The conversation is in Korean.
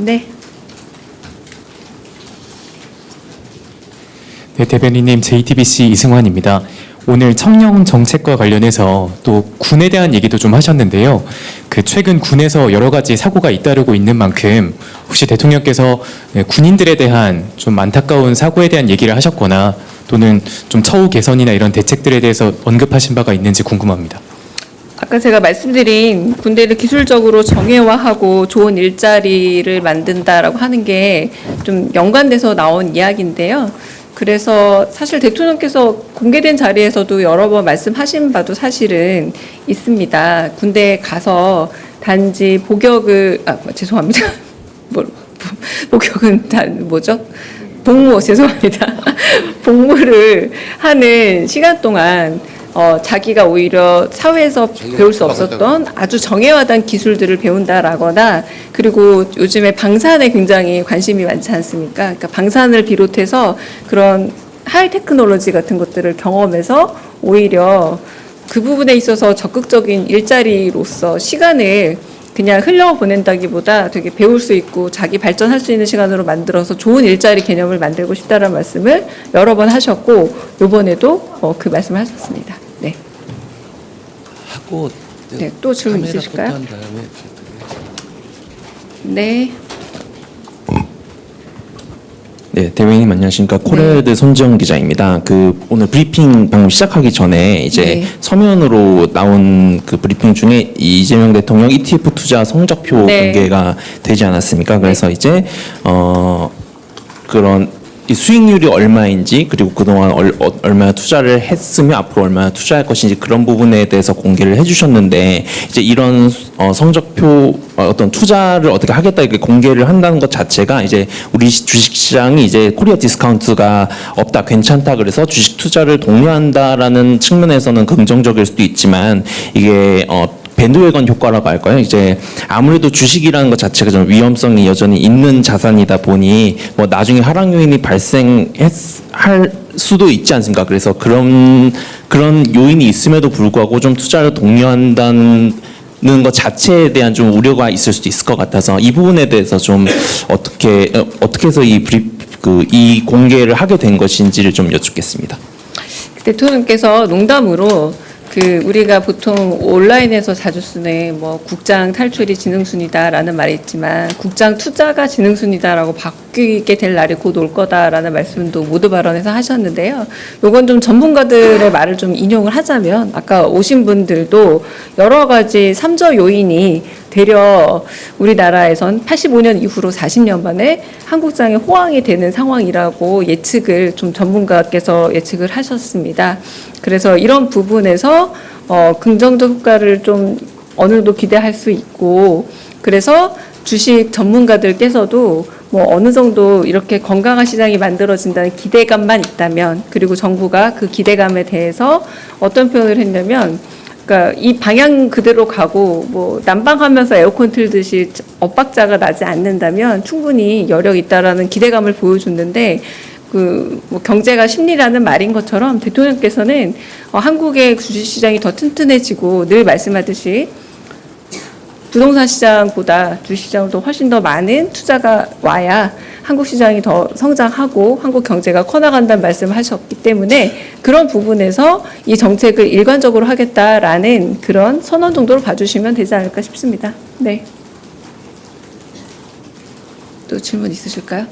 네. 네, 대변인님, JTBC 이승환입니다. 오늘 청년 정책과 관련해서 또 군에 대한 얘기도 좀 하셨는데요. 최근 군에서 여러 가지 사고가 잇따르고 있는 만큼 혹시 대통령께서 군인들에 대한 좀 안타까운 사고에 대한 얘기를 하셨거나 또는 좀 처우 개선이나 이런 대책들에 대해서 언급하신 바가 있는지 궁금합니다. 아까 제가 말씀드린 군대를 기술적으로 정예화하고 좋은 일자리를 만든다라고 하는 게 좀 연관돼서 나온 이야기인데요. 그래서 사실 대통령께서 공개된 자리에서도 여러 번 말씀하신 바도 사실은 있습니다. 군대에 가서 단지 복역을 죄송합니다. 복역은 뭐죠? 복무 죄송합니다. 복무를 하는 시간 동안 자기가 오히려 사회에서 배울 수 없었던 아주 정예화된 기술들을 배운다라거나, 그리고 요즘에 방산에 굉장히 관심이 많지 않습니까? 그러니까 방산을 비롯해서 그런 하이 테크놀로지 같은 것들을 경험해서 오히려 그 부분에 있어서 적극적인 일자리로서 시간을 그냥 흘려보낸다기보다 되게 배울 수 있고 자기 발전할 수 있는 시간으로 만들어서 좋은 일자리 개념을 만들고 싶다는 말씀을 여러 번 하셨고, 이번에도 그 말씀을 하셨습니다. 네. 하고 네, 또 질문 있으실까요? 한 다음에 네. 네, 대변인님 안녕하십니까. 코레드 손지영 기자입니다. 오늘 브리핑 방금 시작하기 전에 이제 네. 서면으로 나온 그 브리핑 중에 이재명 대통령 ETF 투자 성적표 네. 공개가 되지 않았습니까? 그래서 이제 그런 이 수익률이 얼마인지, 그리고 그동안 얼마나 투자를 했으며 앞으로 얼마나 투자할 것인지 그런 부분에 대해서 공개를 해주셨는데, 이제 이런 성적표 어떤 투자를 어떻게 하겠다 이렇게 공개를 한다는 것 자체가 이제 우리 주식시장이 이제 코리아 디스카운트가 없다, 괜찮다, 그래서 주식 투자를 독려한다라는 측면에서는 긍정적일 수도 있지만, 이게 밴드웨건 효과라고 할까요? 이제 아무래도 주식이라는 것 자체가 좀 위험성이 여전히 있는 자산이다 보니 뭐 나중에 하락 요인이 발생할 수도 있지 않습니까? 그래서 그런 요인이 있음에도 불구하고 좀 투자를 독려한다는 것 자체에 대한 좀 우려가 있을 수도 있을 것 같아서, 이 부분에 대해서 좀 어떻게 해서 이 공개를 하게 된 것인지를 좀 여쭙겠습니다. 대통령께서 농담으로 우리가 보통 온라인에서 자주 쓰는 뭐 국장 탈출이 지능순이다라는 말이 있지만 국장 투자가 지능순이다라고 바뀌게 될 날이 곧 올 거다라는 말씀도 모두 발언에서 하셨는데요. 요건 좀 전문가들의 말을 좀 인용을 하자면, 아까 오신 분들도 여러 가지 삼저 요인이 되려 우리나라에선 85년 이후로 40년 만에 한국장의 호황이 되는 상황이라고 예측을 좀 전문가께서 예측을 하셨습니다. 그래서 이런 부분에서 긍정적 효과를 좀 어느 정도 기대할 수 있고, 그래서 주식 전문가들께서도 뭐 어느 정도 이렇게 건강한 시장이 만들어진다는 기대감만 있다면, 그리고 정부가 그 기대감에 대해서 어떤 표현을 했냐면, 그러니까 이 방향 그대로 가고 뭐 난방하면서 에어컨 틀듯이 엇박자가 나지 않는다면 충분히 여력이 있다라는 기대감을 보여줬는데, 뭐 경제가 심리라는 말인 것처럼 대통령께서는 한국의 주식시장이 더 튼튼해지고, 늘 말씀하듯이 부동산 시장보다 주식시장도 훨씬 더 많은 투자가 와야 한국 시장이 더 성장하고 한국 경제가 커나간다는 말씀을 하셨기 때문에, 그런 부분에서 이 정책을 일관적으로 하겠다라는 그런 선언 정도로 봐주시면 되지 않을까 싶습니다. 네. 또 질문 있으실까요?